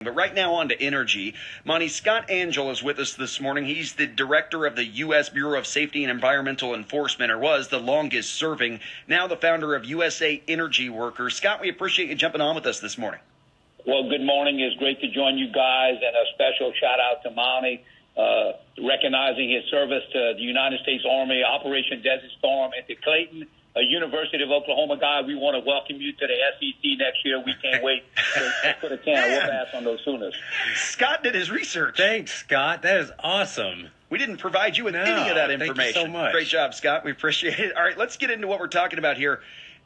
But right now on to energy. Monty, Scott Angelle is with us this morning. He's the director of the U.S. Bureau of Safety and Environmental Enforcement, or was the longest serving, now the founder of USA Energy Workers. Scott, we appreciate you jumping on with us this morning. Well, good morning. It's great to join you guys, and a special shout out to Monty, recognizing his service to the United States Army, Operation Desert Storm, and to Clayton, a University of Oklahoma guy. We want to welcome you to the SEC next year. We can't wait to put a can of whoop ass on those Sooners. Scott did his research. Thanks, Scott. That is awesome. We didn't provide you with any of that information. Thank you so much. Great job, Scott. We appreciate it. All right, let's get into what we're talking about here.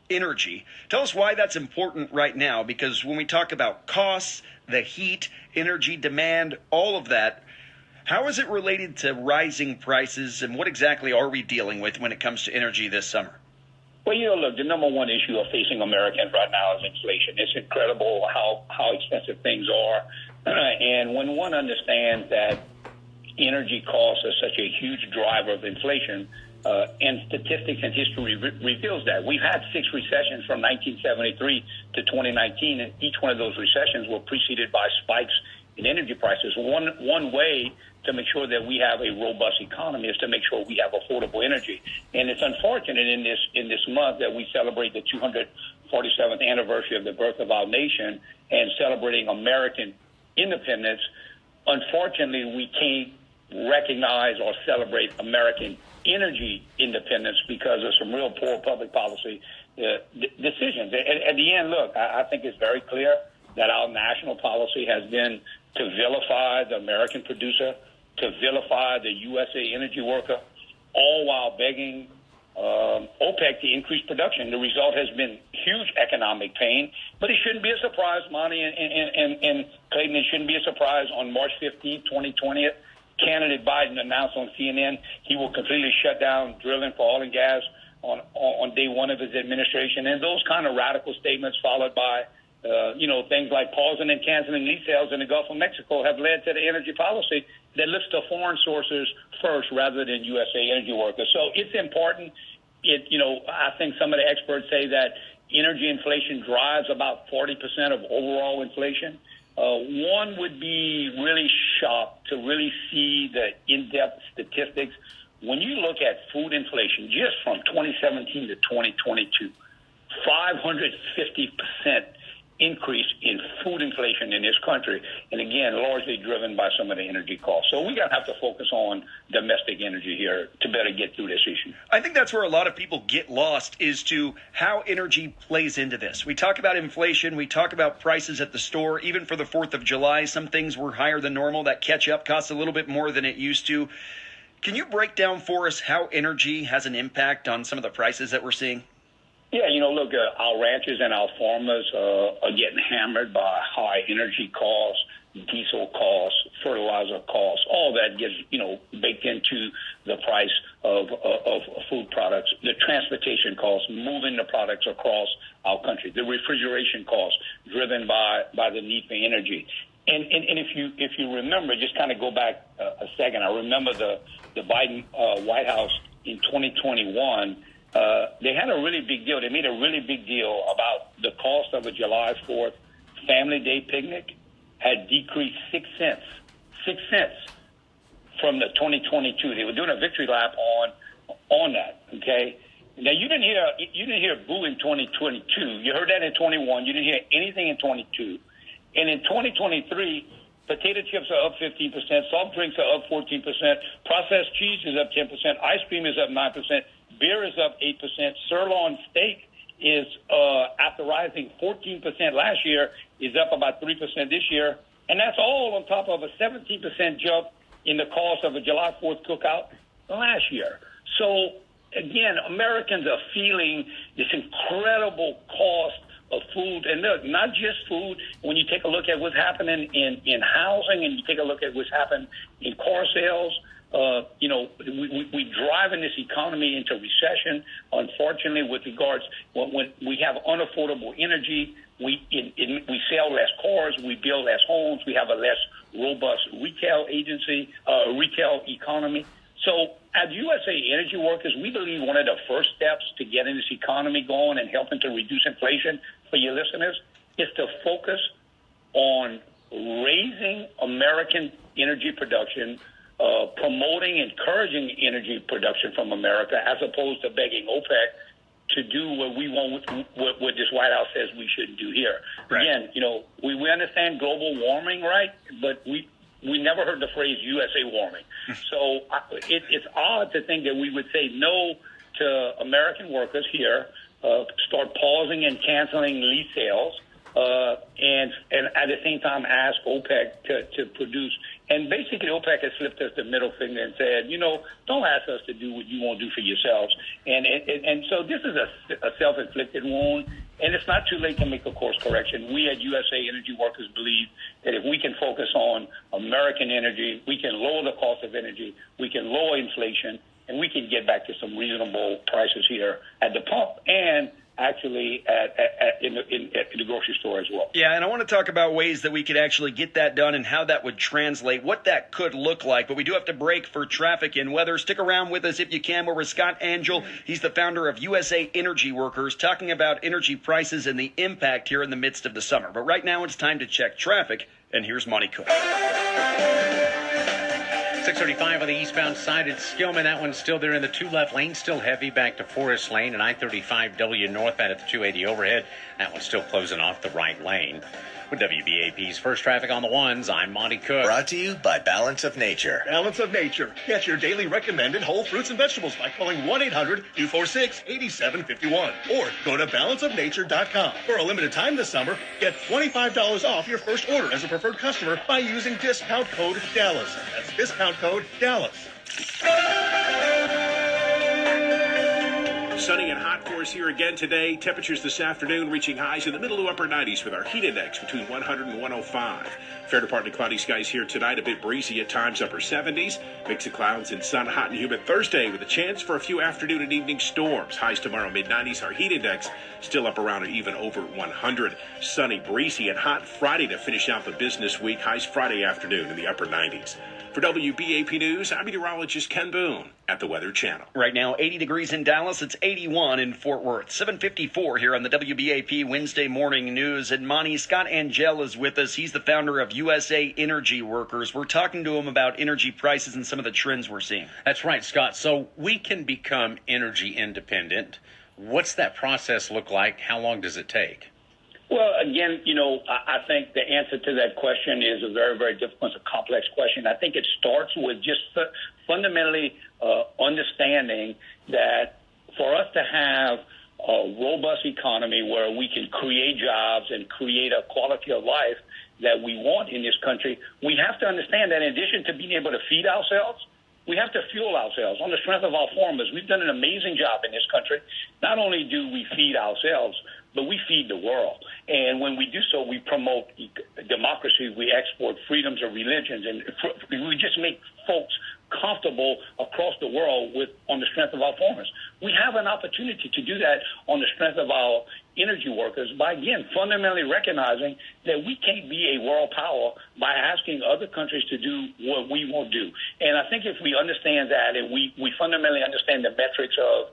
Energy. Tell us why that's important right now, because when we talk about costs, the heat, energy demand, all of that, how is it related to rising prices, and what exactly are we dealing with when it comes to energy this summer? Well, look, the number one issue of facing Americans right now is inflation. It's incredible how expensive things are. And when one understands that energy costs are such a huge driver of inflation, and statistics and history reveals that. We've had 6 recessions from 1973 to 2019, and each one of those recessions were preceded by spikes in energy prices. One way to make sure that we have a robust economy is to make sure we have affordable energy. And it's unfortunate in this month that we celebrate the 247th anniversary of the birth of our nation and celebrating American independence. Unfortunately, we can't recognize or celebrate American energy independence because of some real poor public policy decisions. At the end, look, I think it's very clear that our national policy has been to vilify the American producer, to vilify the USA energy worker, all while begging OPEC to increase production. The result has been huge economic pain, but it shouldn't be a surprise, Monty and Clayton. It shouldn't be a surprise. On March 15th, 2020, candidate Biden announced on CNN he will completely shut down drilling for oil and gas on day one of his administration. And those kind of radical statements followed by things like pausing and canceling lease sales in the Gulf of Mexico have led to the energy policy that looks to foreign sources first rather than USA energy workers. So it's important. I think some of the experts say that energy inflation drives about 40% of overall inflation. One would be really shocked to really see the in-depth statistics. When you look at food inflation, just from 2017 to 2022, 550% increase in food inflation in this country, and again, largely driven by some of the energy costs. So we're going to have to focus on domestic energy here to better get through this issue. I think that's where a lot of people get lost, is to how energy plays into this. We talk about inflation, we talk about prices at the store. Even for the 4th of July, some things were higher than normal. That catch-up costs a little bit more than it used to. Can you break down for us how energy has an impact on some of the prices that we're seeing? Yeah, look, our ranchers and our farmers are getting hammered by high energy costs, diesel costs, fertilizer costs. All that gets, baked into the price of food products. The transportation costs, moving the products across our country. The refrigeration costs, driven by the need for energy. And if you remember, just kind of go back a second. I remember the Biden White House in 2021. They had a really big deal. They made a really big deal about the cost of a July 4th Family Day picnic had decreased 6 cents. 6 cents from the 2022. They were doing a victory lap on that. Okay. Now you didn't hear boo in 2022. You heard that in 21. You didn't hear anything in 22. And in 2023, potato chips are up 15%. Soft drinks are up 14%. Processed cheese is up 10%. Ice cream is up 9%. Beer is up 8%. Sirloin steak is, after rising 14% last year, is up about 3% this year. And that's all on top of a 17% jump in the cost of a July 4th cookout last year. So, again, Americans are feeling this incredible cost of food. And look, not just food. When you take a look at what's happening in housing and you take a look at what's happened in car sales, we driving this economy into recession. Unfortunately, with regards when we have unaffordable energy, we sell less cars, we build less homes, we have a less robust retail economy. So, as USA Energy Workers, we believe one of the first steps to getting this economy going and helping to reduce inflation for your listeners is to focus on raising American energy production, promoting, encouraging energy production from America, as opposed to begging OPEC to do what we want, what this White House says we shouldn't do here. Right. Again, we understand global warming, right? But we never heard the phrase USA warming. So it's odd to think that we would say no to American workers here, start pausing and canceling lease sales, and at the same time ask OPEC to produce. And basically OPEC has flipped us the middle finger and said, don't ask us to do what you won't do for yourselves. And so this is a self-inflicted wound, and it's not too late to make a course correction. We at USA Energy Workers believe that if we can focus on American energy, we can lower the cost of energy, we can lower inflation, and we can get back to some reasonable prices here at the pump and actually in the grocery store as well. Yeah, and I want to talk about ways that we could actually get that done and how that would translate, what that could look like. But we do have to break for traffic and weather. Stick around with us if you can. We're with Scott Angelle. He's the founder of USA Energy Workers, talking about energy prices and the impact here in the midst of the summer. But right now it's time to check traffic, and here's Monty Cook. 635 on the eastbound side at Skillman. That one's still there in the 2 left lane, still heavy back to Forest Lane and I-35W northbound at the 280 overhead. That one's still closing off the right lane. With WBAP's First Traffic on the Ones, I'm Monty Cook. Brought to you by Balance of Nature. Balance of Nature. Get your daily recommended whole fruits and vegetables by calling 1-800-246-8751. Or go to balanceofnature.com. For a limited time this summer, get $25 off your first order as a preferred customer by using discount code Dallas. That's discount code Dallas. Sunny and hot for us here again today. Temperatures this afternoon reaching highs in the middle to upper 90s with our heat index between 100 and 105. Fair to partly cloudy skies here tonight, a bit breezy at times, upper 70s. Mix of clouds and sun, hot and humid Thursday with a chance for a few afternoon and evening storms. Highs tomorrow, mid-90s. Our heat index still up around or even over 100. Sunny, breezy, and hot Friday to finish out the business week. Highs Friday afternoon in the upper 90s. For WBAP News, I'm meteorologist Ken Boone at the Weather Channel. Right now, 80 degrees in Dallas. It's 81 in Fort Worth. 7:54 here on the WBAP Wednesday Morning News. And Monty, Scott Angelle is with us. He's the founder of USA Energy Workers. We're talking to him about energy prices and some of the trends we're seeing. That's right, Scott. So we can become energy independent. What's that process look like? How long does it take? Well, again, I think the answer to that question is a very, very difficult, it's a complex question. I think it starts with just fundamentally understanding that for us to have a robust economy where we can create jobs and create a quality of life that we want in this country, we have to understand that in addition to being able to feed ourselves, we have to fuel ourselves. On the strength of our farmers, we've done an amazing job in this country. Not only do we feed ourselves, but we feed the world. And when we do so, we promote democracy, we export freedoms of religions, and we just make folks comfortable across the world on the strength of our farmers. We have an opportunity to do that on the strength of our energy workers by, again, fundamentally recognizing that we can't be a world power by asking other countries to do what we won't do. And I think if we understand that and we fundamentally understand the metrics of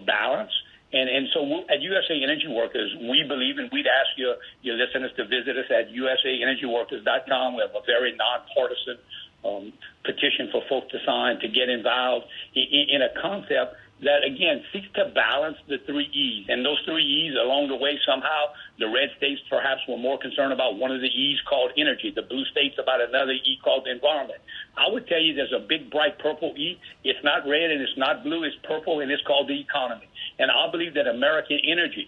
balance, and so at USA Energy Workers, we believe, and we'd ask your listeners to visit us at usaenergyworkers.com. We have a very nonpartisan petition for folks to sign to get involved in a concept that, again, seeks to balance the 3 E's. And those 3 E's, along the way, somehow, the red states perhaps were more concerned about one of the E's called energy, the blue states about another E called the environment. I would tell you there's a big, bright purple E. It's not red and it's not blue. It's purple, and it's called the economy. And I believe that American energy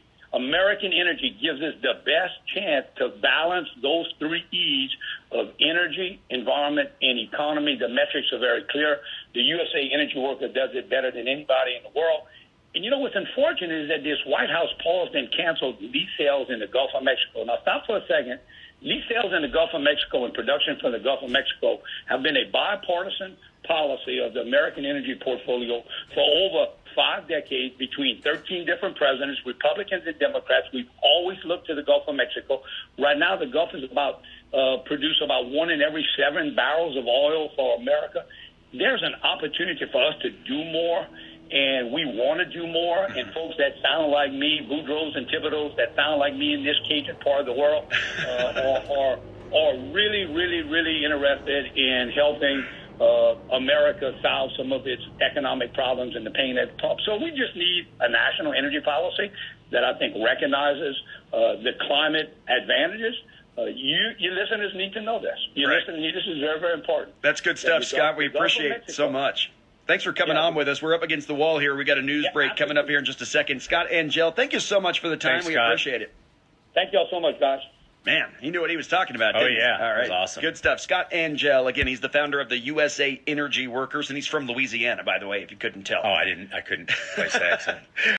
gives us the best chance to balance those 3 E's of energy, environment, and economy. The metrics are very clear. The USA Energy Worker does it better than anybody in the world. And what's unfortunate is that this White House paused and canceled lease sales in the Gulf of Mexico. Now, stop for a second. Lease sales in the Gulf of Mexico and production from the Gulf of Mexico have been a bipartisan policy of the American energy portfolio for over 5 decades between 13 different presidents, Republicans and Democrats. We've always looked to the Gulf of Mexico. Right now, the Gulf is produce about 1 in every 7 barrels of oil for America. There's an opportunity for us to do more, and we want to do more. And folks that sound like me, Boudreaux and Thibodeaux, that sound like me in this Cajun part of the world, are are really, really, really interested in helping America solve some of its economic problems and the pain at the pump. So we just need a national energy policy that I think recognizes the climate advantages. You listeners need to know this. This is very, very important. That's good stuff, Scott. We appreciate it so much. Thanks for coming on with us. We're up against the wall here. We got a news break coming up here in just a second. Scott, Angelle, thank you so much for the time. Thanks, we Scott. appreciate it. Thank you all so much, guys. Man, he knew what he was talking about. Oh, Didn't he? yeah. All right. That was awesome. Good stuff. Scott Angelle, again, he's the founder of the USA Energy Workers, and he's from Louisiana, by the way, if you couldn't tell. Oh, I couldn't place the accent.